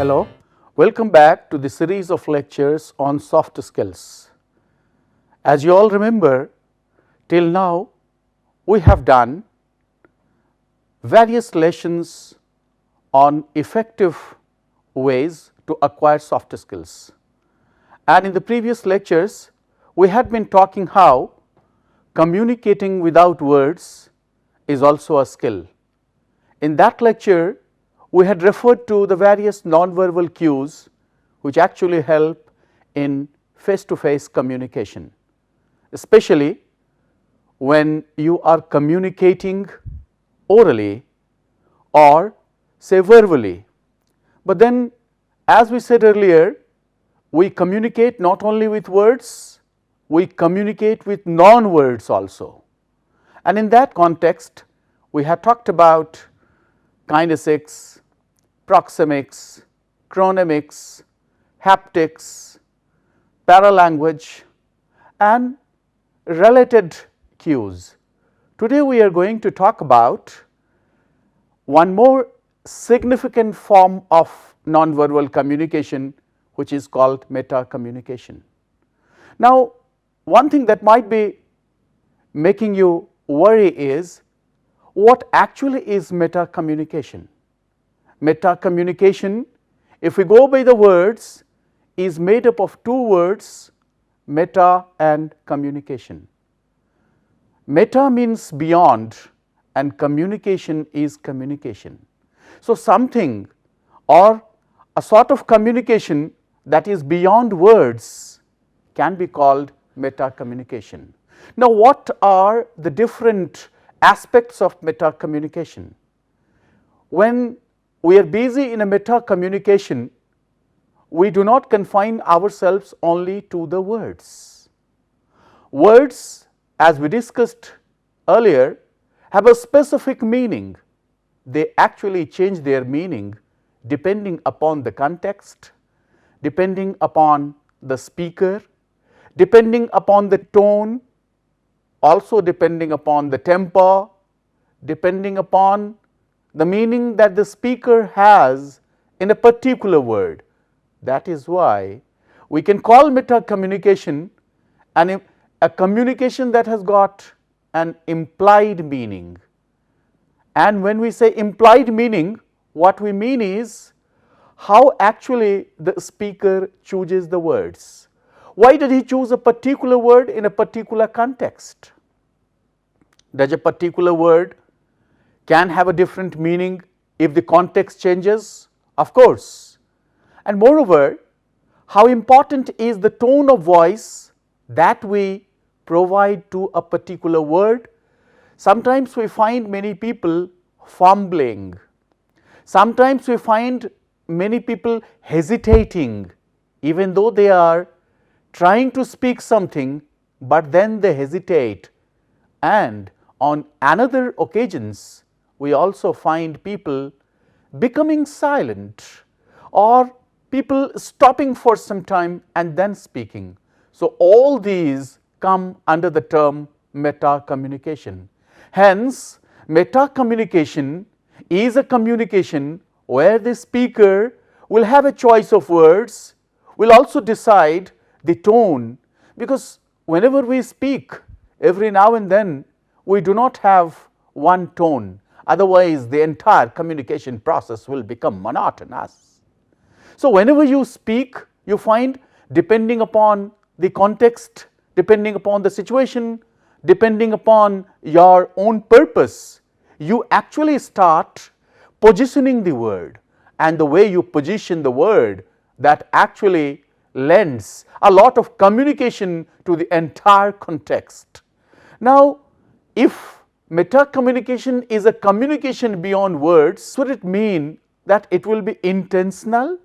Hello, welcome back to the series of lectures on soft skills. As you all remember, till now we have done various lessons on effective ways to acquire soft skills. And in the previous lectures, we had been talking how communicating without words is also a skill. In that lecture, we had referred to the various nonverbal cues which actually help in face-to-face communication, especially when you are communicating orally or say verbally. But then, as we said earlier, we communicate not only with words, we communicate with non-words also. And in that context, we had talked about kinesics, proxemics, chronemics, haptics, paralanguage and related cues. Today we are going to talk about one more significant form of nonverbal communication, which is called meta communication. Now, one thing that might be making you worry is what actually is meta communication. Meta communication, if we go by the words, is made up of two words, meta and communication. Meta means beyond and communication is communication. So, something or a sort of communication that is beyond words can be called meta communication. Now, what are the different aspects of meta communication? When we are busy in a meta communication, we do not confine ourselves only to the words. Words, as we discussed earlier, have a specific meaning. They actually change their meaning depending upon the context, depending upon the speaker, depending upon the tone, also depending upon the tempo, depending upon the meaning that the speaker has in a particular word. That is why we can call meta communication a communication that has got an implied meaning. And when we say implied meaning, what we mean is how actually the speaker chooses the words. Why did he choose a particular word in a particular context? Does a particular word can have a different meaning if the context changes? Of course. And moreover, how important is the tone of voice that we provide to a particular word? Sometimes we find many people fumbling. Sometimes we find many people hesitating, even though they are trying to speak something, but then they hesitate. And on another occasions, we also find people becoming silent or people stopping for some time and then speaking. So, all these come under the term meta communication. Hence, meta communication is a communication where the speaker will have a choice of words, will also decide the tone, because whenever we speak, every now and then we do not have one tone. Otherwise, the entire communication process will become monotonous. So, whenever you speak, you find depending upon the context, depending upon the situation, depending upon your own purpose, you actually start positioning the word, and the way you position the word, that actually lends a lot of communication to the entire context. Now, if meta communication is a communication beyond words, would it mean that it will be intentional?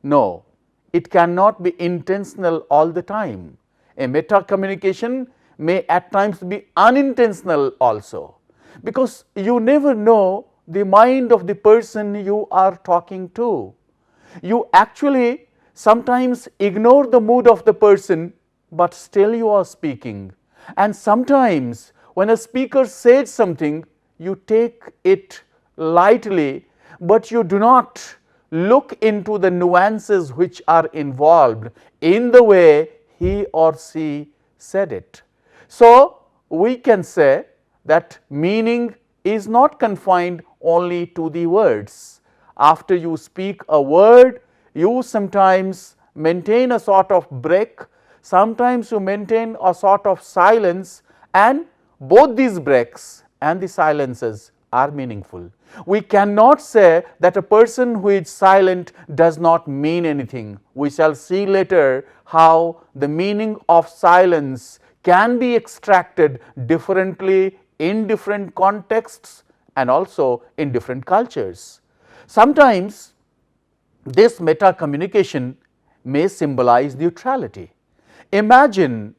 No, it cannot be intentional all the time. A meta communication may at times be unintentional also, because you never know the mind of the person you are talking to. You actually sometimes ignore the mood of the person, but still you are speaking. And sometimes when a speaker says something, you take it lightly, but you do not look into the nuances which are involved in the way he or she said it. So, we can say that meaning is not confined only to the words. After you speak a word, you sometimes maintain a sort of break, sometimes you maintain a sort of silence, and both these breaks and the silences are meaningful. We cannot say that a person who is silent does not mean anything. We shall see later how the meaning of silence can be extracted differently in different contexts and also in different cultures. Sometimes this meta communication may symbolize neutrality. Imagine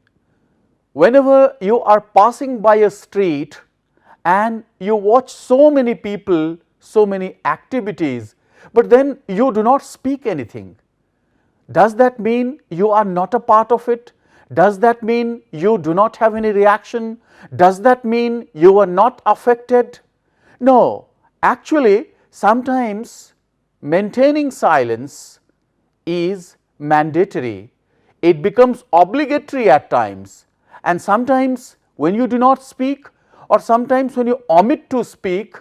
whenever you are passing by a street and you watch so many people, so many activities, but then you do not speak anything. Does that mean you are not a part of it? Does that mean you do not have any reaction? Does that mean you are not affected? No, actually, sometimes maintaining silence is mandatory. It becomes obligatory at times, and sometimes when you do not speak, or sometimes when you omit to speak,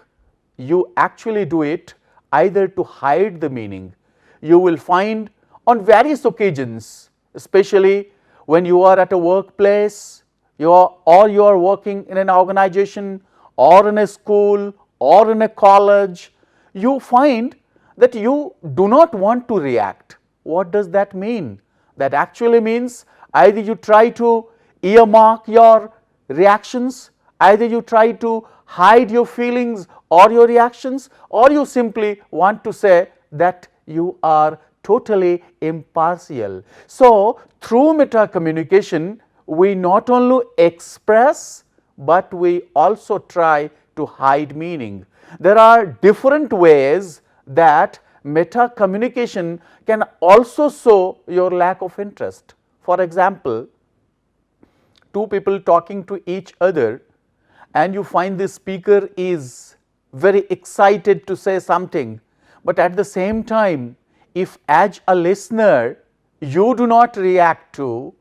you actually do it either to hide the meaning. You will find on various occasions, especially when you are at a workplace, you are working in an organization or in a school or in a college, you find that you do not want to react. What does that mean? That actually means either you try to earmark your reactions, either you try to hide your feelings or your reactions, or you simply want to say that you are totally impartial. So, through meta communication, we not only express, but we also try to hide meaning. There are different ways that meta communication can also show your lack of interest. For example, two people talking to each other, and you find the speaker is very excited to say something, but at the same time, if as a listener you do not react to,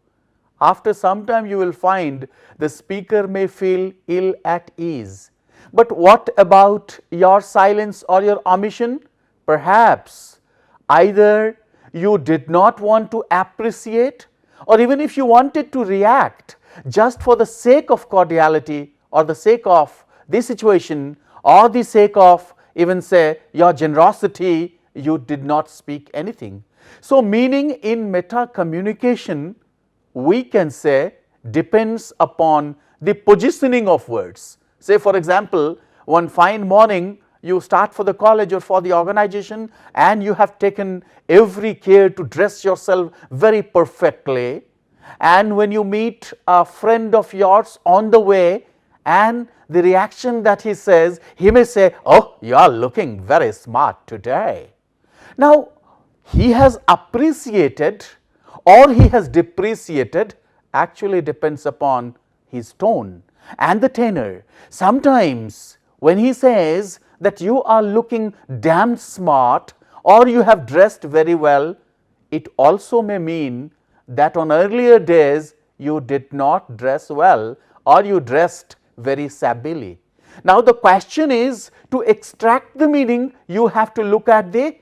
after some time you will find the speaker may feel ill at ease. But what about your silence or your omission? Perhaps either you did not want to appreciate, or even if you wanted to react just for the sake of cordiality or the sake of the situation or the sake of even say your generosity, you did not speak anything. So, meaning in meta communication, we can say, depends upon the positioning of words. Say for example, one fine morning you start for the college or for the organization, and you have taken every care to dress yourself very perfectly, and when you meet a friend of yours on the way, and the reaction that he says, he may say, "Oh, you are looking very smart today." Now, he has appreciated or he has depreciated, actually depends upon his tone and the tenor. Sometimes when he says that you are looking damn smart or you have dressed very well, it also may mean that on earlier days you did not dress well or you dressed very shabbily. Now, the question is, to extract the meaning, you have to look at the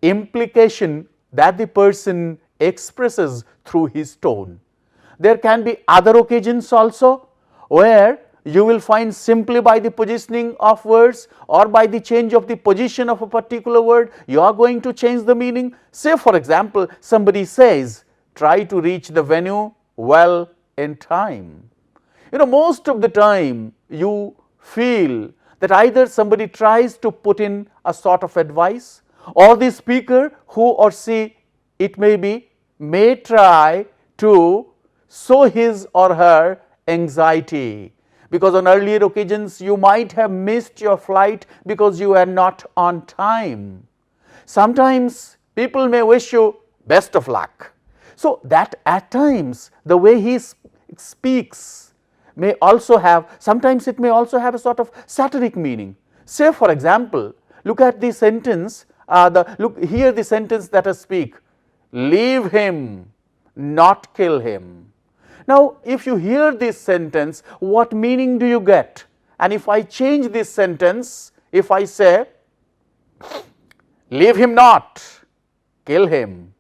implication that the person expresses through his tone. There can be other occasions also where you will find simply by the positioning of words or by the change of the position of a particular word, you are going to change the meaning. Say for example, somebody says, "Try to reach the venue well in time." Most of the time you feel that either somebody tries to put in a sort of advice, or the speaker, who or she it may be, may try to show his or her anxiety, because on earlier occasions you might have missed your flight because you were not on time. Sometimes people may wish you best of luck. So, that at times the way he speaks may also have, sometimes it may also have a sort of satiric meaning. Say for example, look at the sentence, Look, hear the sentence that I speak, leave him, not kill him. Now, if you hear this sentence, what meaning do you get? And if I change this sentence, if I say, leave him not, kill him.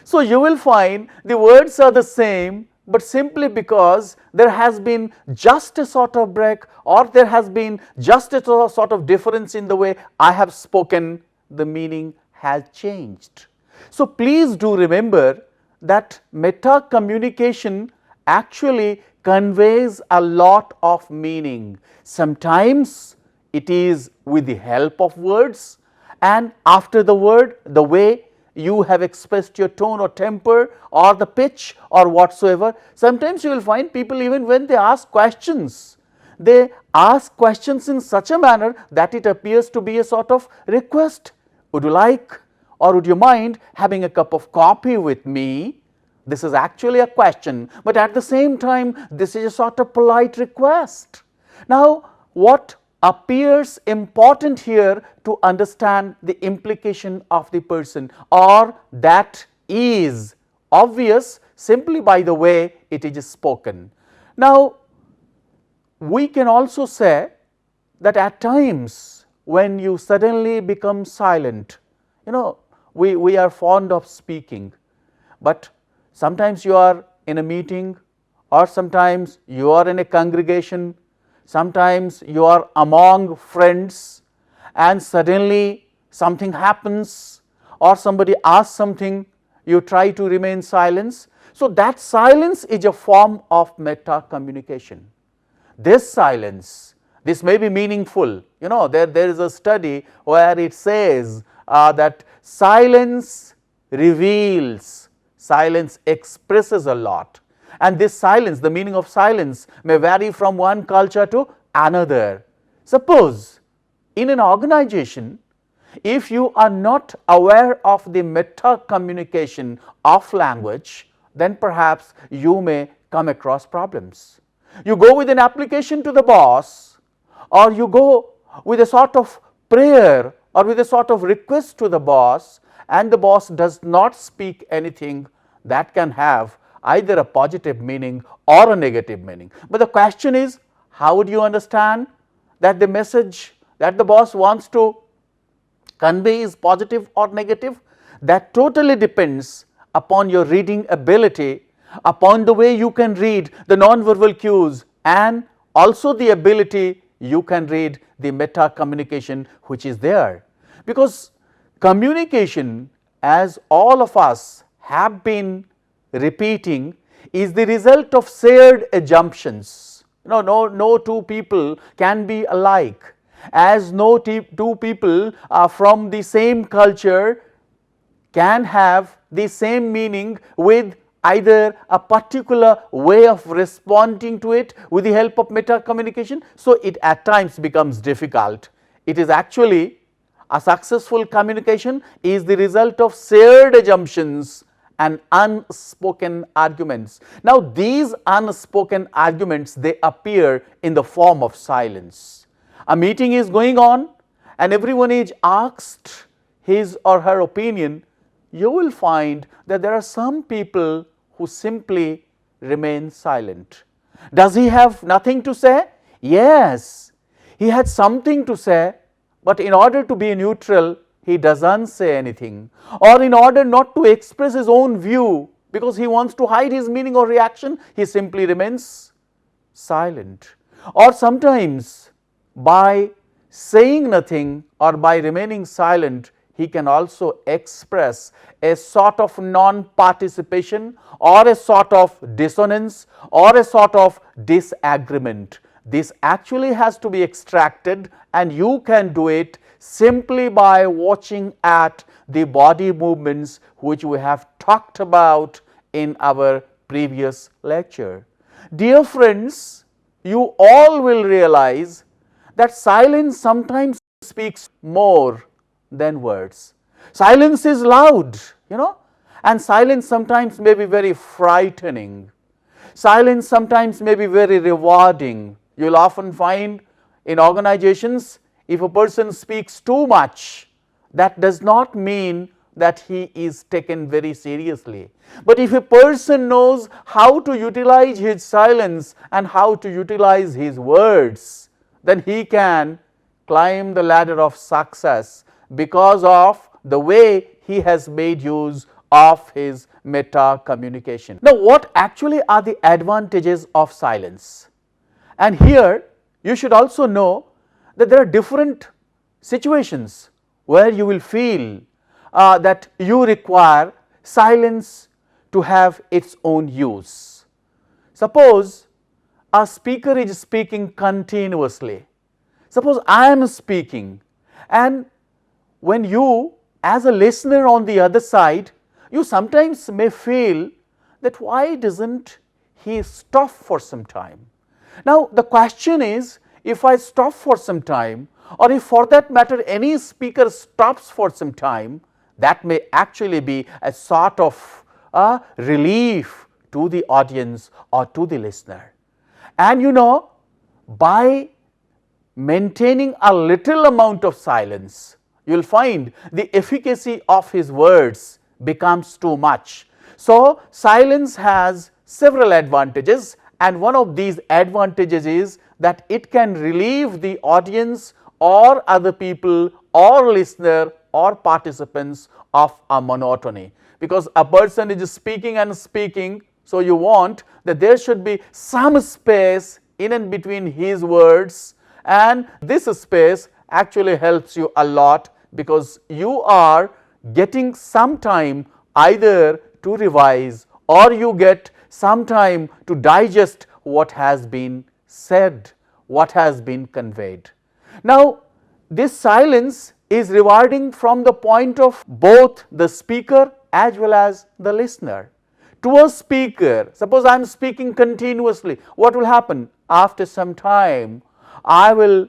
So, you will find the words are the same, but simply because there has been just a sort of break, or there has been just a sort of difference in the way I have spoken, the meaning has changed. So, please do remember that meta communication actually conveys a lot of meaning. Sometimes it is with the help of words, and after the word, the way you have expressed your tone or temper or the pitch or whatsoever. Sometimes you will find people, even when they ask questions, they ask questions in such a manner that it appears to be a sort of request. Would you like, or would you mind having a cup of coffee with me? This is actually a question, but at the same time this is a sort of polite request. Now, what appears important here to understand the implication of the person, or that is obvious simply by the way it is spoken. Now, we can also say that at times when you suddenly become silent, we are fond of speaking, but sometimes you are in a meeting, or sometimes you are in a congregation, sometimes you are among friends, and suddenly something happens or somebody asks something, you try to remain silent. So, that silence is a form of meta communication. This silence, this may be meaningful. There is a study where it says that silence reveals, silence expresses a lot. And this silence, the meaning of silence may vary from one culture to another. Suppose in an organization, if you are not aware of the meta communication of language, then perhaps you may come across problems. You go with an application to the boss, or you go with a sort of prayer or with a sort of request to the boss, and the boss does not speak anything that can have either a positive meaning or a negative meaning. But the question is, how would you understand that the message that the boss wants to convey is positive or negative? That totally depends upon your reading ability, upon the way you can read the non-verbal cues, and also the ability you can read the meta communication which is there. Because communication, as all of us have been repeating, is the result of shared assumptions. No two people can be alike, as no two people from the same culture can have the same meaning with either a particular way of responding to it with the help of meta communication. So, it at times becomes difficult. It is actually a successful communication is the result of shared assumptions and unspoken arguments. Now, these unspoken arguments, they appear in the form of silence. A meeting is going on and everyone is asked his or her opinion. You will find that there are some people who simply remain silent. Does he have nothing to say? Yes, he had something to say, but in order to be neutral, he doesn't say anything, or in order not to express his own view because he wants to hide his meaning or reaction, he simply remains silent. Or sometimes by saying nothing or by remaining silent, he can also express a sort of non-participation or a sort of dissonance or a sort of disagreement. This actually has to be extracted, and you can do it simply by watching at the body movements which we have talked about in our previous lecture. Dear friends, you all will realize that silence sometimes speaks more than words. Silence is loud, and silence sometimes may be very frightening. Silence sometimes may be very rewarding. You will often find in organizations, if a person speaks too much, that does not mean that he is taken very seriously. But if a person knows how to utilize his silence and how to utilize his words, then he can climb the ladder of success because of the way he has made use of his meta communication. Now, what actually are the advantages of silence? And here you should also know that there are different situations where you will feel that you require silence to have its own use. Suppose a speaker is speaking continuously. Suppose I am speaking, and when you as a listener on the other side, you sometimes may feel that why doesn't he stop for some time? Now, the question is, if I stop for some time, or if for that matter any speaker stops for some time, that may actually be a sort of relief to the audience or to the listener. And you know, by maintaining a little amount of silence, you will find the efficacy of his words becomes too much. So, silence has several advantages, and one of these advantages is that it can relieve the audience or other people or listener or participants of a monotony, because a person is speaking and speaking. So, you want that there should be some space in and between his words, and this space actually helps you a lot because you are getting some time either to revise or you get some time to digest what has been said, what has been conveyed. Now, this silence is rewarding from the point of both the speaker as well as the listener. To a speaker, suppose I am speaking continuously, what will happen? After some time, I will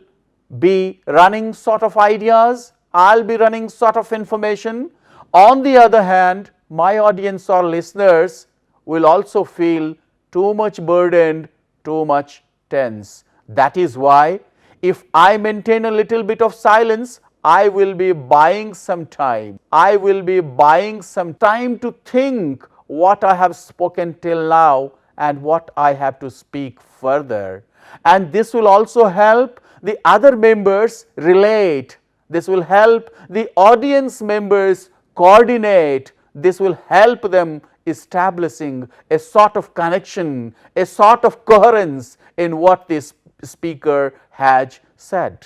be running sort of ideas, I will be running sort of information. On the other hand, my audience or listeners will also feel too much burdened, too much tense. That is why if I maintain a little bit of silence, I will be buying some time. I will be buying some time to think what I have spoken till now and what I have to speak further. And this will also help the other members relate. This will help the audience members coordinate. This will help them establishing a sort of connection, a sort of coherence in what this speaker has said.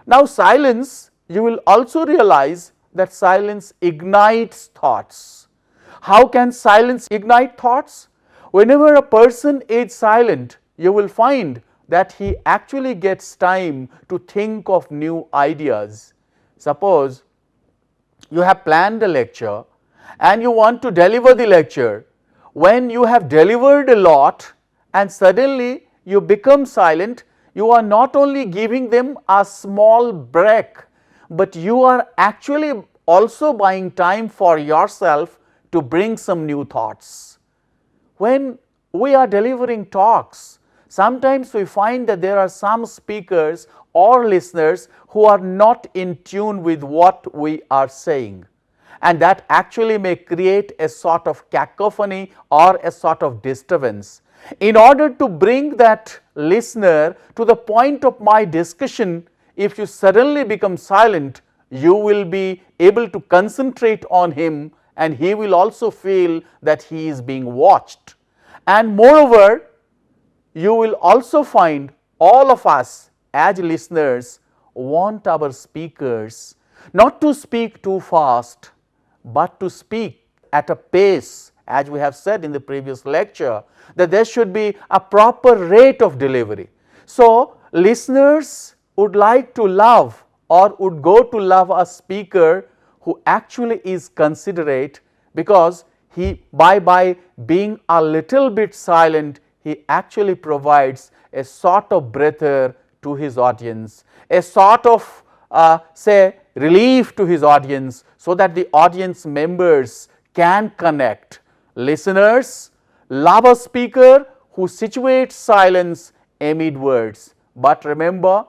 Now, silence, you will also realize that silence ignites thoughts. How can silence ignite thoughts? Whenever a person is silent, you will find that he actually gets time to think of new ideas. Suppose you have planned a lecture and you want to deliver the lecture. When you have delivered a lot and suddenly you become silent, you are not only giving them a small break, but you are actually also buying time for yourself to bring some new thoughts. When we are delivering talks, sometimes we find that there are some speakers or listeners who are not in tune with what we are saying, and that actually may create a sort of cacophony or a sort of disturbance. In order to bring that listener to the point of my discussion, if you suddenly become silent, you will be able to concentrate on him and he will also feel that he is being watched. And moreover, you will also find all of us as listeners want our speakers not to speak too fast, but to speak at a pace, as we have said in the previous lecture, that there should be a proper rate of delivery. So, listeners would like to love or would go to love a speaker who actually is considerate, because he by being a little bit silent, he actually provides a sort of breather to his audience, a sort of say relief to his audience, so that the audience members can connect. Listeners love a speaker who situates silence amid words, but remember,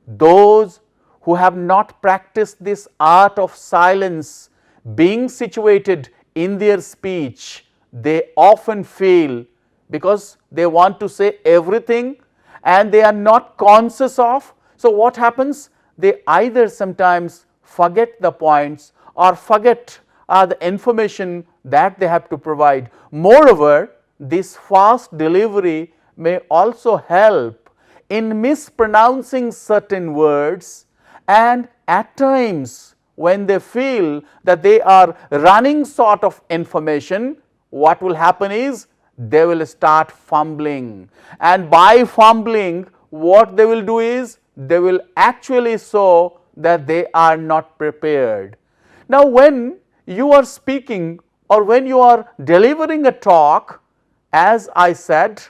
those who have not practiced this art of silence being situated in their speech, they often feel, because they want to say everything and they are not conscious of. So, what happens? They either sometimes forget the points or forget the information that they have to provide. Moreover, this fast delivery may also help in mispronouncing certain words, and at times when they feel that they are running short of information, what will happen is they will start fumbling, and by fumbling what they will do is they will actually show that they are not prepared. Now, when you are speaking or when you are delivering a talk, as I said,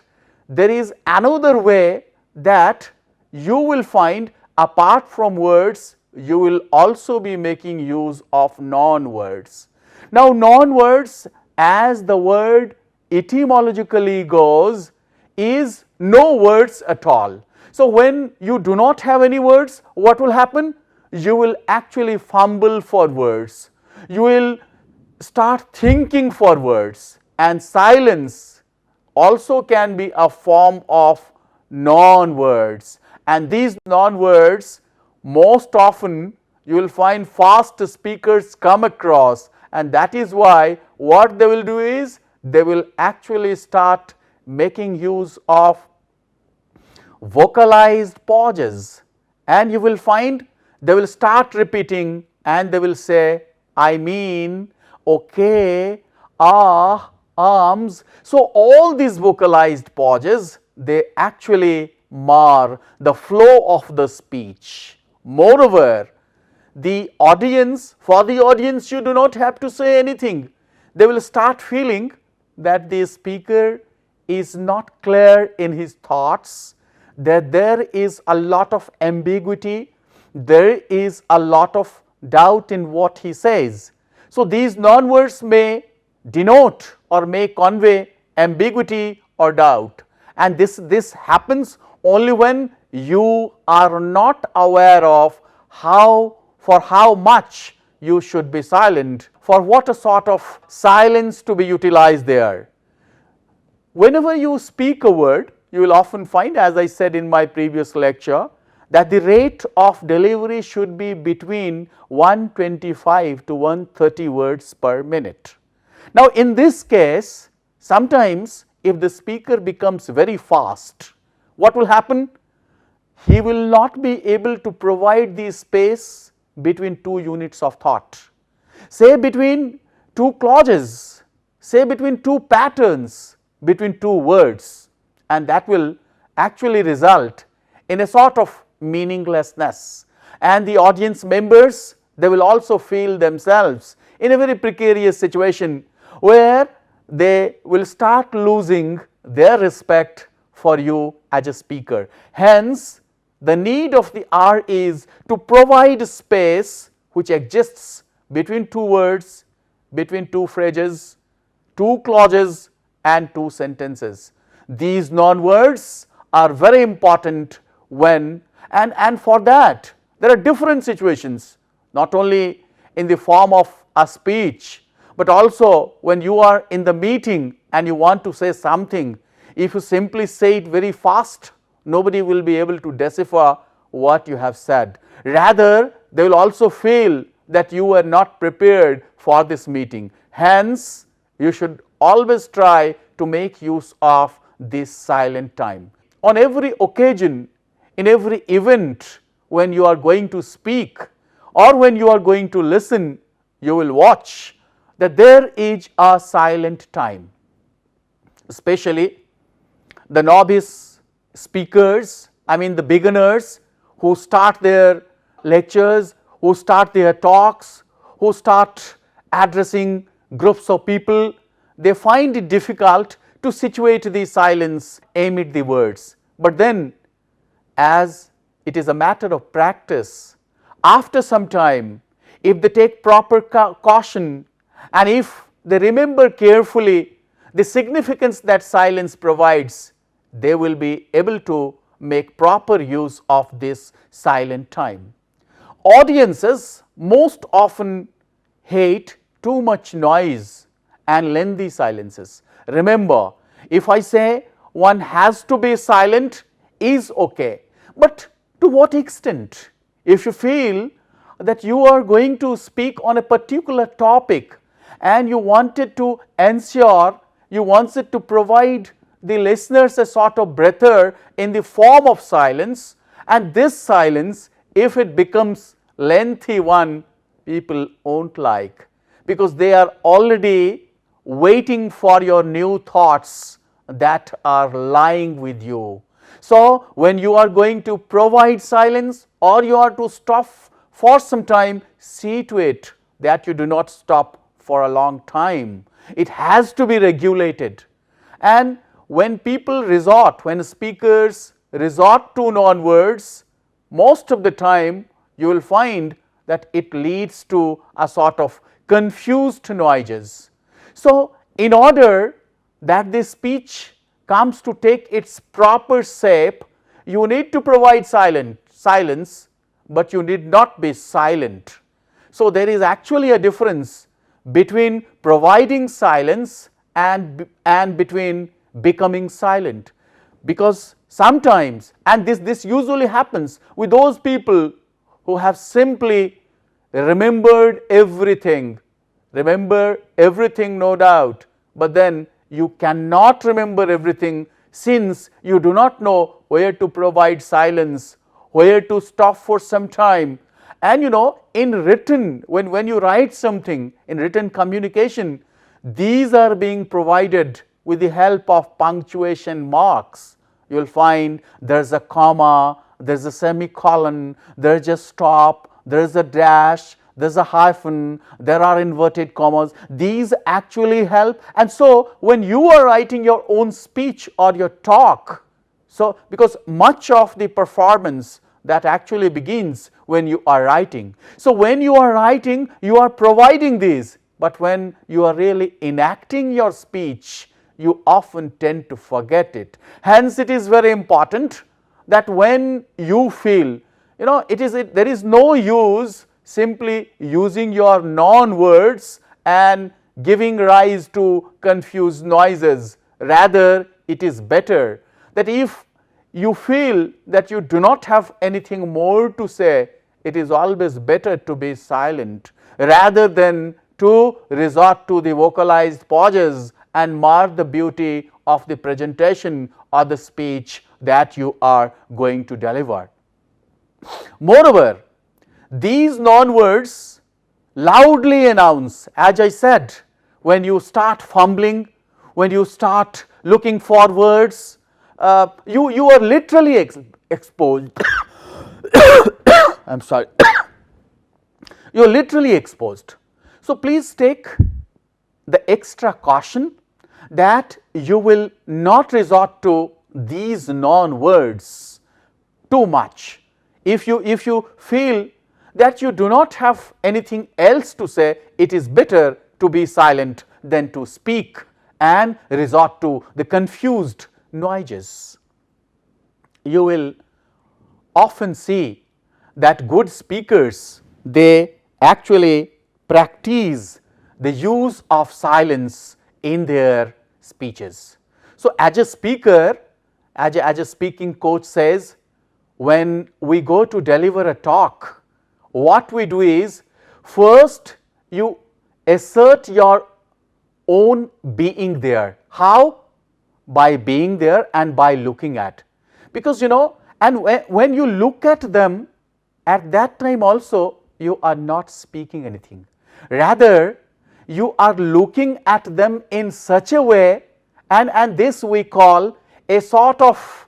there is another way that you will find, apart from words, you will also be making use of non-words. Now, non-words, as the word etymologically goes, is no words at all. So, when you do not have any words, what will happen? You will actually fumble for words. You will start thinking for words, and silence also can be a form of non-words, and these non-words most often you will find fast speakers come across, and that is why what they will do is they will actually start making use of vocalized pauses, and you will find they will start repeating and they will say, I mean, okay, ah, arms. So, all these vocalized pauses, they actually mar the flow of the speech. Moreover, the audience, for the audience you do not have to say anything. They will start feeling that the speaker is not clear in his thoughts, that there is a lot of ambiguity, there is a lot of doubt in what he says. So, these non-words may denote or may convey ambiguity or doubt, and this happens only when you are not aware of for how much you should be silent, for what a sort of silence to be utilized there. Whenever you speak a word, you will often find, as I said in my previous lecture, that the rate of delivery should be between 125 to 130 words per minute. Now, in this case, sometimes if the speaker becomes very fast, what will happen? He will not be able to provide the space between two units of thought, say between two clauses, say between two patterns, between two words, and that will actually result in a sort of meaninglessness, and the audience members, they will also feel themselves in a very precarious situation where they will start losing their respect for you as a speaker. Hence, the need of the hour is to provide space which exists between two words, between two phrases, two clauses and two sentences. These non-words are very important when and for that there are different situations, not only in the form of a speech, but also when you are in the meeting and you want to say something. If you simply say it very fast, nobody will be able to decipher what you have said. Rather, they will also feel that you were not prepared for this meeting. Hence, you should always try to make use of this silent time. On every occasion, in every event, when you are going to speak or when you are going to listen, you will watch that there is a silent time. Especially the novice speakers, I mean the beginners who start their lectures, who start their talks, who start addressing groups of people, they find it difficult to situate the silence amid the words. But then, as it is a matter of practice, after some time, if they take proper caution and if they remember carefully the significance that silence provides, they will be able to make proper use of this silent time. audiences most often hate too much noise and lengthy silences. Remember, if I say one has to be silent is okay, but to what extent? If you feel that you are going to speak on a particular topic and you wanted to ensure, you wanted to provide the listeners a sort of breather in the form of silence, and this silence, if it becomes lengthy one, people won't like, because they are already waiting for your new thoughts that are lying with you. So, when you are going to provide silence or you are to stop for some time, see to it that you do not stop for a long time. It has to be regulated. And when people resort, when speakers resort to non-words, most of the time you will find that it leads to a sort of confused noises. So, in order that this speech comes to take its proper shape, you need to provide silence, but you need not be silent. So, there is actually a difference between providing silence and between becoming silent, because sometimes, and this usually happens with those people who have simply remember everything no doubt, but then you cannot remember everything, since you do not know where to provide silence, where to stop for some time. And in written, when you write something in written communication, these are being provided with the help of punctuation marks. You will find there is a comma, there is a semicolon, there is a stop, there is a dash, there is a hyphen, there are inverted commas. These actually help. And so, when you are writing your own speech or your talk, so because much of the performance that actually begins when you are writing. So, when you are writing, you are providing these, but when you are really enacting your speech, you often tend to forget it. Hence, it is very important that when you feel, there is no use simply using your non-words and giving rise to confused noises. Rather, it is better that if you feel that you do not have anything more to say, it is always better to be silent rather than to resort to the vocalized pauses and mar the beauty of the presentation or the speech that you are going to deliver. Moreover, these non-words loudly announce, as I said, when you start fumbling, when you start looking for words, you are literally exposed. I am sorry. You are literally exposed. So, please take the extra caution that you will not resort to these non-words too much. If you feel that you do not have anything else to say, it is better to be silent than to speak and resort to the confused noises. You will often see that good speakers, they actually practice the use of silence in their speeches. So, as a speaker, as a speaking coach says, when we go to deliver a talk, what we do is, first you assert your own being there. How? By being there and by looking at. Because and when you look at them, at that time also you are not speaking anything. Rather, you are looking at them in such a way, and this we call a sort of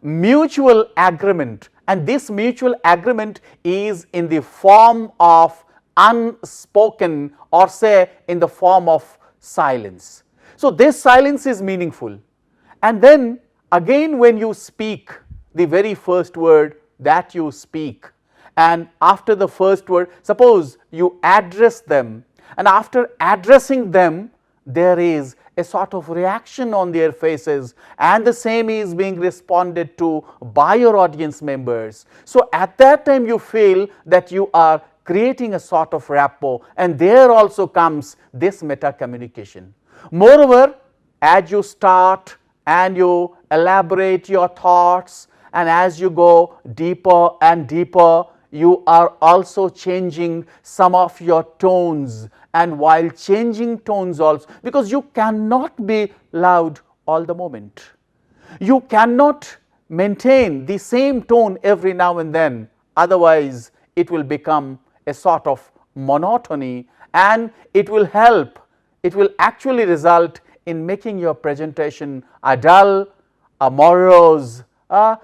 mutual agreement, and this mutual agreement is in the form of unspoken, or say in the form of silence. So, this silence is meaningful, and then again when you speak the very first word that you speak, and after the first word, suppose you address them, and after addressing them there is a sort of reaction on their faces, and the same is being responded to by your audience members. So at that time you feel that you are creating a sort of rapport, and there also comes this meta communication. Moreover, as you start and you elaborate your thoughts, and as you go deeper and deeper, you are also changing some of your tones. And while changing tones also, because you cannot be loud all the moment, you cannot maintain the same tone every now and then, otherwise it will become a sort of monotony, and it will actually result in making your presentation a dull, a morose, a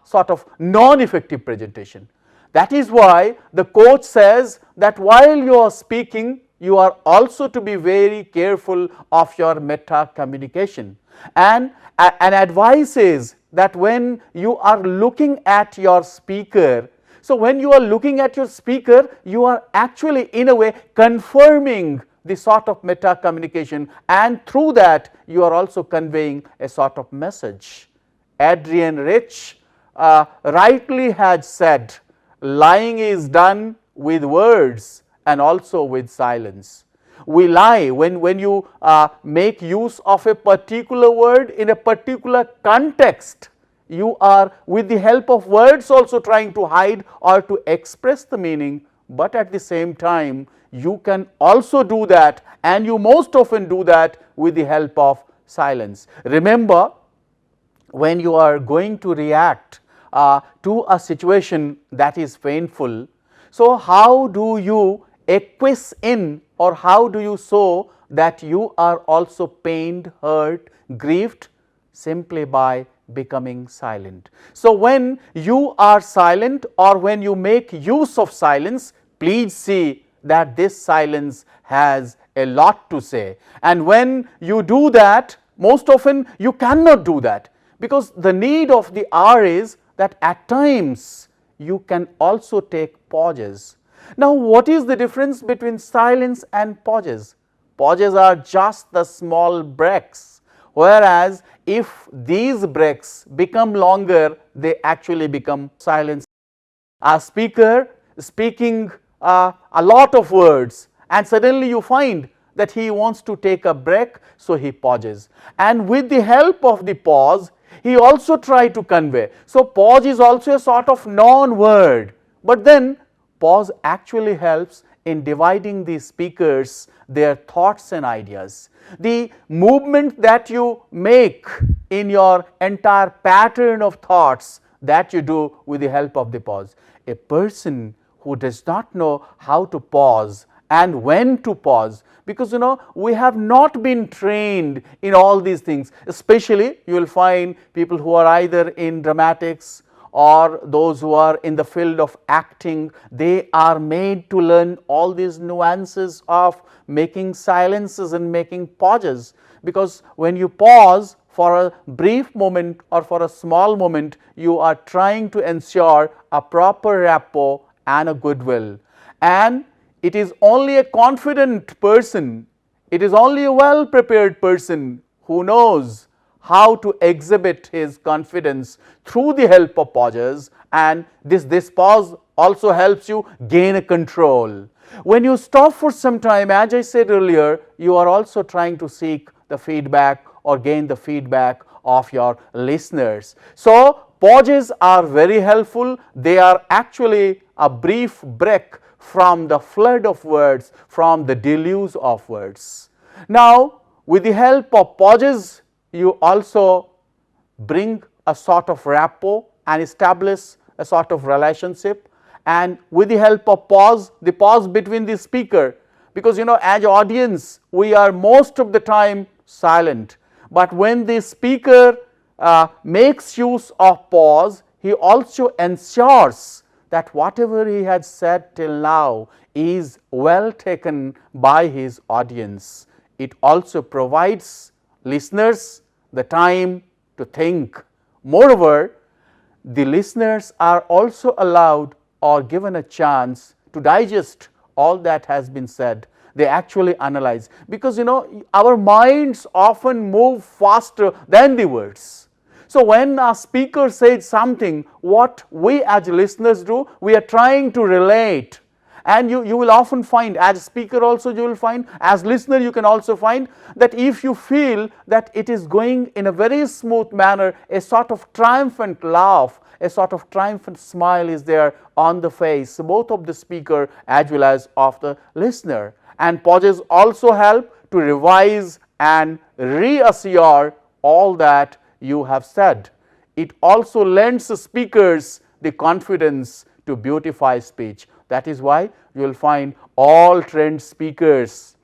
sort of non-effective presentation. That is why the quote says that while you are speaking, you are also to be very careful of your meta communication. And an advice is that when you are looking at your speaker, so when you are looking at your speaker, you are actually in a way confirming the sort of meta communication, and through that you are also conveying a sort of message. Adrian Rich rightly had said, lying is done with words and also with silence. We lie when you make use of a particular word in a particular context. You are, with the help of words, also trying to hide or to express the meaning, but at the same time you can also do that, and you most often do that with the help of silence. Remember, when you are going to react to a situation that is painful, so how do you acquiesce in, or how do you show that you are also pained, hurt, grieved? Simply by becoming silent. So when you are silent, or when you make use of silence, please see that this silence has a lot to say. And when you do that, most often you cannot do that, because the need of the hour is that at times you can also take pauses. Now, what is the difference between silence and pauses? Pauses are just the small breaks, whereas if these breaks become longer, they actually become silence. A speaker speaking a lot of words, and suddenly you find that he wants to take a break, so he pauses, and with the help of the pause he also tries to convey. So pause is also a sort of non-word, but then pause actually helps in dividing the speakers, their thoughts and ideas. The movement that you make in your entire pattern of thoughts, that you do with the help of the pause. A person who does not know how to pause and when to pause, because we have not been trained in all these things, especially you will find people who are either in dramatics or those who are in the field of acting, they are made to learn all these nuances of making silences and making pauses, because when you pause for a brief moment or for a small moment, you are trying to ensure a proper rapport and a goodwill. And it is only a confident person, it is only a well prepared person who knows how to exhibit his confidence through the help of pauses, and this pause also helps you gain a control. When you stop for some time, as I said earlier, you are also trying to seek the feedback or gain the feedback of your listeners. So pauses are very helpful. They are actually a brief break from the flood of words, from the deluge of words. Now, with the help of pauses, you also bring a sort of rapport and establish a sort of relationship, and with the help of pause, the pause between the speaker, because as audience we are most of the time silent, but when the speaker makes use of pause, he also ensures that whatever he had said till now is well taken by his audience. It also provides listeners the time to think. Moreover, the listeners are also allowed or given a chance to digest all that has been said. they actually analyze, because our minds often move faster than the words. So when a speaker says something, what we as listeners do, we are trying to relate. And you will often find, as speaker also you will find, as listener you can also find, that if you feel that it is going in a very smooth manner, a sort of triumphant laugh, a sort of triumphant smile is there on the face, both of the speaker as well as of the listener. And pauses also help to revise and reassure all that you have said. It also lends the speakers the confidence to beautify speech. That is why you will find all trained speakers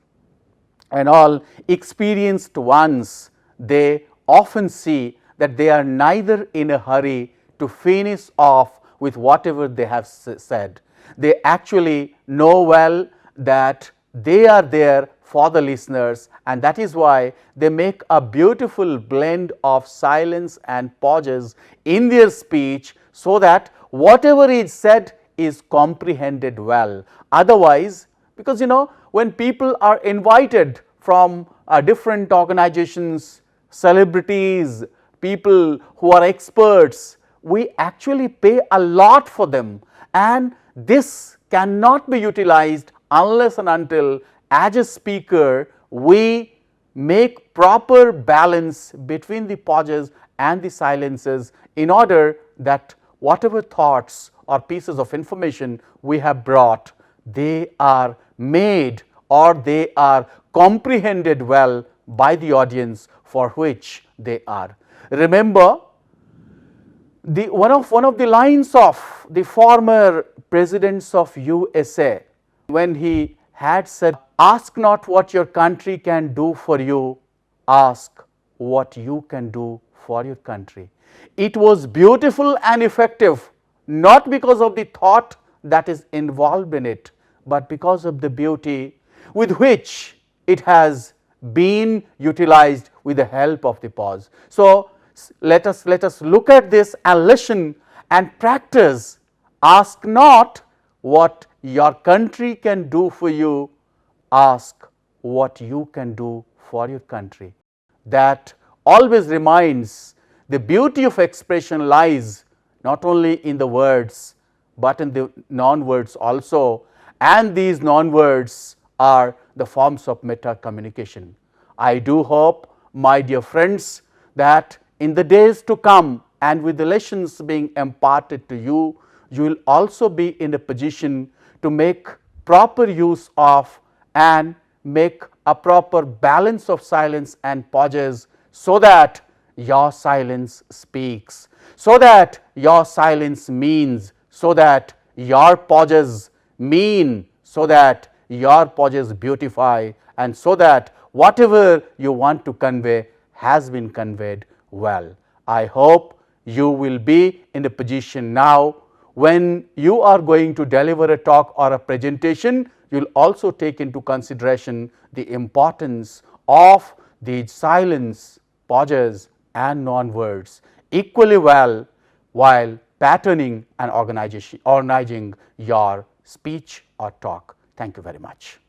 and all experienced ones, they often see that they are neither in a hurry to finish off with whatever they have said. They actually know well that they are there for the listeners, and that is why they make a beautiful blend of silence and pauses in their speech, so that whatever is said is comprehended well. Otherwise, because when people are invited from different organizations, celebrities, people who are experts, we actually pay a lot for them, and this cannot be utilized unless and until, as a speaker, we make proper balance between the pauses and the silences, in order that whatever thoughts or pieces of information we have brought, they are made or they are comprehended well by the audience for which they are. Remember, one of the lines of the former presidents of USA, when he had said, "Ask not what your country can do for you, ask what you can do for your country." It was beautiful and effective, not because of the thought that is involved in it, but because of the beauty with which it has been utilized with the help of the pause. So let us look at this and listen and practice. Ask not what your country can do for you, ask what you can do for your country. That always reminds the beauty of expression lies not only in the words, but in the non-words also, and these non-words are the forms of meta communication. I do hope, my dear friends, that in the days to come, and with the lessons being imparted to you, you will also be in a position to make proper use of and make a proper balance of silence and pauses, so that your silence speaks, so that your silence means, so that your pauses mean, so that your pauses beautify, and so that whatever you want to convey has been conveyed well. I hope you will be in a position now, when you are going to deliver a talk or a presentation, you will also take into consideration the importance of the silence, pauses and non-words equally well, while patterning and organizing your speech or talk. Thank you very much.